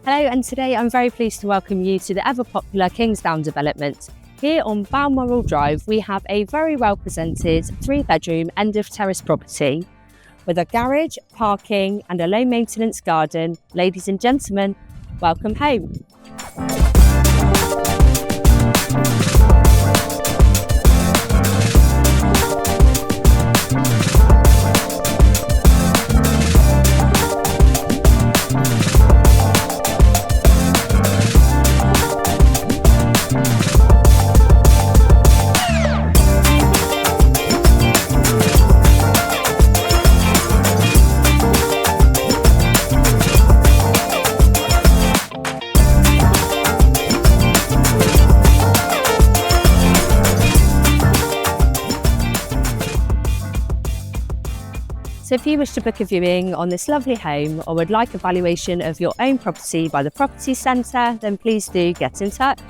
Hello, and today I'm very pleased to welcome you to the ever-popular Kingsdown development. Here on Balmoral Drive, we have a very well-presented 3-bedroom end-of-terrace property with a garage, parking and a low-maintenance garden. Ladies and gentlemen, welcome home. So if you wish to book a viewing on this lovely home or would like a valuation of your own property by the Property Centre, then please do get in touch.